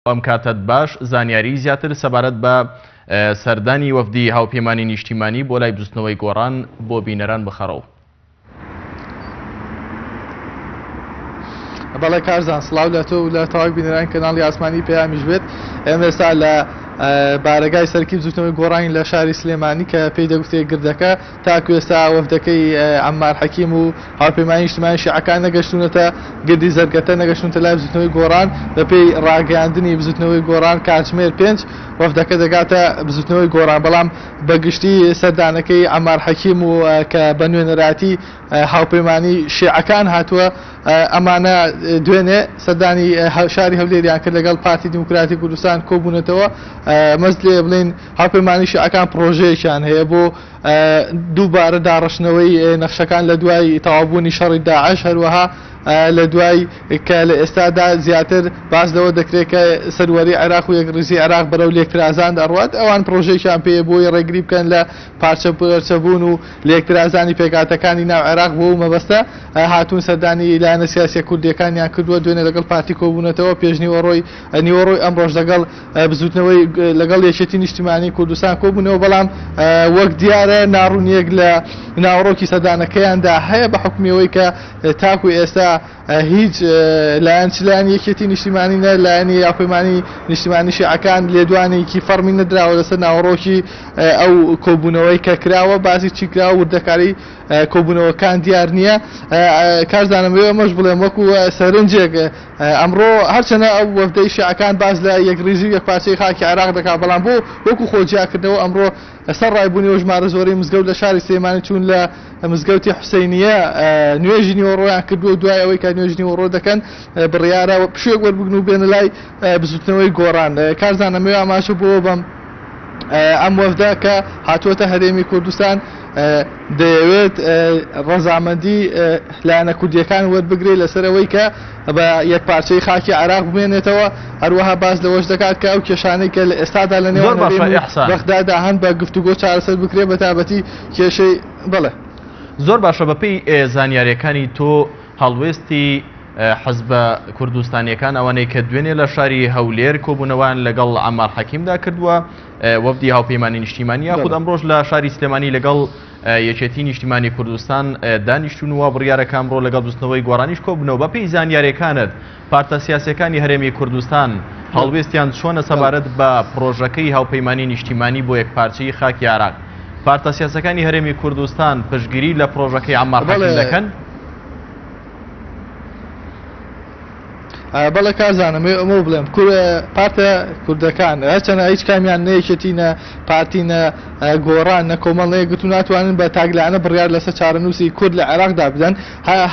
ئەم کاتت باش زانیاری زیاتر سەبارەت بە سەردانی وەفدی هاوپەیمانی نیشتیمانی بۆ لای بستنەوەی گۆڕان بۆ بینەران بخەڕەوە. بەڵێ کارزان سڵاو لە تۆ و لە تەواوی بینەرانی کەناڵی ئاسمانی پێیامیش بێت. ئێمە ئێستا لە بارگای سەرکی بزوتنەوەی گۆڕانی لە شاری سلێمانی کە پێی دەگوتێ گردەکە تاکو ئێستا وەفدەکەی عەمار حەکیم و هاوپەیمانی نیشتیمانی شیعەکان نەگەشتونەتە گردی زەرگەتە نەگەشتونتە لای بزوتنەوەی گۆڕان بەپێی ڕاگەیاندنی بزوتنەوەی گۆڕان کاتژمێر 5 وەفدەکە دەگاتە بزوتنەوەی گۆڕان بەڵام بەگشتی سەردانەکەی عەمار حەکیم و کە بە نوێنەراتی هاوپەیمانی شیعەکان هاتووە ئەمانە دوێنێ سەردانی شاری هەولێریان کرد لەگەڵ پارتی دیموکراتی کوردستان کۆبوونەتەوە مەست لێ بڵین هاوپەیمانی شیعەکان پرۆژەیەکیان هەیە بۆ دووبارە داڕشنەوەی نەخشەکان لە دوای تەواوبوونی شەڕی داعش هەروەها لە دوای کە لە ئێستادا زیاتر باس لەوە دەکرێت کە سەروەری عێراق و یەکڕیزی عێراق بەرەو لێکترازان دەڕوات ئەوان پرۆژەیەکیان پێ بۆی ڕێگری بکەن لە پارچەبوون و لێکترازانی پێکاتەکانی ناو عێراق بۆ مەبەستە هاتوون سەردانی لایەنە سیاسی کوردیەکانیان کردووە دوێنێ لەگەڵ پارتی کۆبوونەتەوە پێش نیوەڕۆی ئەم ڕۆژ لەگەڵ بزوتنەوەی لەگەڵ یەکێتی نیشتیمانی کوردستان کۆبوونەوە بەڵام وەک دیارە ناڕوونیەک لە ناوڕۆکی سەردانەکەیاندا هەیە بە حکمیەوەی کە تاکو ئێستا هیچ لایەن یەکێتی نیشتیمانی نە لایەنی هاوپەیمانی نیشتیمانی شیعەکان لێدوانێکی فەرمی نەدراوە لەسەر ناوڕۆکی ئەو کۆبوونەوەی کە کراوە بازی چی کراوە وردەکاری کۆبوونەوەکان دیار نییە. کارزانم ئەمەش بڵێم وەکو سەرنجێک ئەمڕۆ هەرچەنە ئەو وەفدەی شیعەکان باز لە یەکڕیزی و یەکپارچەی خاکی عێراق دەکات بەڵام بۆ وەکو خۆجیاکردنەوە ئەمڕۆ سەر ڕایبوونەوە ژمارە زۆرەی مزگەوت لە شاری سلێمانی چوون لە مزگەوتی حوسەینیە نوێژی نیوەڕۆیان کردووە دوای ئەوەی کە نوێژی نیوەڕۆ دەکەن بڕیارە پشوێک وەربگن و بێنە لای بزوتنەوەی گۆڕان. کارزانەمەوێ ئاماژە بۆ بەم ئەم وەفدە کە هاتووەتە هەرێمی کوردستان دەیەوێت ڕەزامەندی لایەنە کوردیەکان وەربگرێت لەسەرەوەی کە بە یەکپارچەی خاکی عێراق بمێنێتەوە هەروەها باز لەوەش دەکات کە ئەو کێشانەی کە لە ئێستادا لە نێوان بەغدادا هەن بە گفتوگۆ چارەسەر بکرێت بە تابەتی کێشەی بڵێ. زۆر باشە بەپێی زانیاریەکانی تۆ هەڵوێستی حەزبە کوردستانیەکان ئەوانەی کە دوێنێ لە شاری هەولێر کۆبوونەوەیان لەگەڵ عەمار حەکیمدا کردووە وەفدی هاوپەیمانی نیشتیمانی یاخود ئەمڕۆژ لە شاری سلێمانی لەگەڵ یەکێتی نیشتیمانی کوردستان دانیشتونەوە بڕیارە کامڕۆ لەگەڵ بستنەوەی گۆڕانیش کۆبوونەوە بەپێی زانیاریەکانت پارتە سیاسیەکانی هەرێمی کوردستان هەڵوێستیان چۆنە سەبارەت بە پرۆژەکەی هاوپەیمانی نیشتیمانی بۆ یەکپارچەی خاکی عێراق پارتە سیاسەکانی هەرێمی کوردستان پشتگیری لە پرۆژەکەی عەمار حەکیم دەکەن؟ بەڵێ کارزانم ئەمە بڵێم پارتە کوردەکان هەرچەنە هیچ کامیان نەیەکێتینە پارتینە گۆڕان نە کۆمەڵەیە گوتو ناتوانن بە تاگلانە بڕیار لەسەر چارەنووسی کورد لە عێراقدا بدەن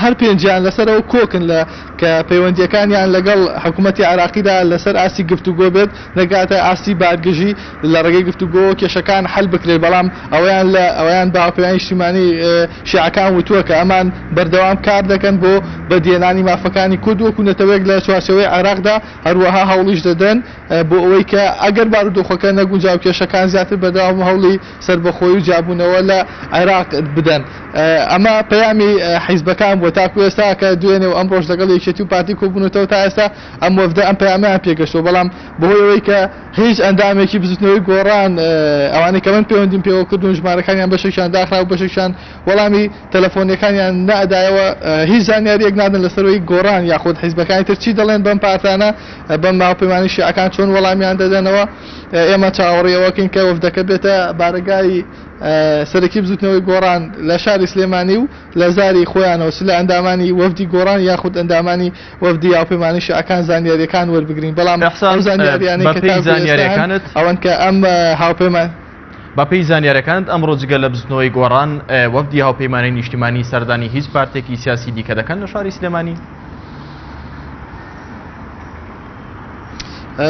هەر پێنجیان لەسەرەوە کۆکن لە کە پەیوەندیەکانیان لەگەڵ حکوومەتی عێراقیدا لەسەر ئاسی گفتوگۆ بێت نەگاتە ئاسی بارگژی لە ڕێگەی گفتوگۆ کێشەکان حل بکرێت بەڵام ئەویان بە هاوپەیمانی نیشتیمانی شیعەکان وتووە کە ئەمان بەردەوام کار دەکەن بۆ بەدێنانی مافەکانی کورد وەکو نەتەوەیەک لە چوارچەوەی عێراقدا هەروەها هەوڵیش دەدەن بۆ ئەوەی کە ئەگەر بارودۆخەکە نەگونجاو کێشەکان زیاتر بەداوام هەوڵی سربەخۆی و جابوونەوە لە عێراق بدەن. ئەمە پەیامی حیزبەکان بۆ تاکو ئێستا کە دوێنێ و ئەم ڕۆژ لەگەڵ یەکێتی و پارتی کۆبوونەتەوە تا ئێستا ئەم وەفدە ئەم پەیامیان پێگەشتەوە بەڵام بەهۆی ئەوەی کە هیچ ئەندامێکی بزوتنەوەی گۆڕان ئەوانەی کە من پەیوەندیم پێوە کردوون ژمارەکانیان بەشێکیان داخرا و بەشێکیان وەڵامی تەلەفۆنیەکانیان نەدایەوە هیچ زانیاریەک نادن لەسەرەوەی گۆڕان یاخود حیزبەکانی تر چی دەڵێن بەم پارتانە بەم هاوپەیمانی شیعەکان چۆن وەڵامیان دەدەنەوە. ئێمە چاوەڕێەوەکەین کە وەفدەکە بێتە بارگای سەرەکی بزوتنەوەی گۆڕان لە شاری سلێمانی و لە زاری خۆیانەوە لە ئەندامانی وەفدی گۆڕان یاخود ئەندامانی وەفدی هاوپەیمانی شیعەکان زانیاریەکان وەربگرین بەڵام زانیاریانەی ئەوەن کە ئەم هاوپەیمان بەپێی زانیاریەکانت ئەمڕۆ جگە لە بزوتنەوەی گۆڕان وەفدی هاوپەیمانی نیشتیمانی سەردانی هیچ پارتێکی سیاسی دیکە دەکەن لە شاری سلێمانی؟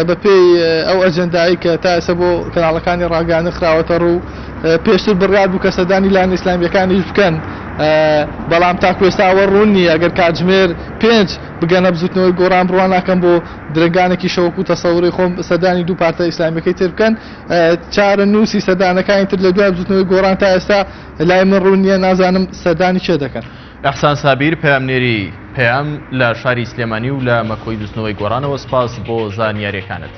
بەپێی ئەو ئەجەندایی کە تا ئێستا بۆ کەناڵەکانی ڕاگەیاندن خراوەتە ڕوو پێشتر بڕیار بوو کە سەردانی لایەنە ئیسلامیەکانیش بکەن بەڵام تاکو ئێستاوە ڕوون نیە ئەگەر کاتژمێر 5 بگەنە بزوتنەوەی گۆڕان بڕوان ناکەم بۆ درنگانێکی شەوەکو تەسەووری خۆم سەردانی دوو پارتە ئیسلامیەکەی تر بکەن چارە نووسی سەردانەکانی تر لە دوای بزوتنەوەی گۆڕان تا ئێستا لای من ڕوون نییە نازانم سەردانی چێ دەکەن. ئەحسان سابیر پەیامنێری پەیام لە شاری سلێمانی و لە مەکۆی دروستنەوەی گۆڕانەوە سپاس بۆ زانیاریەکانت.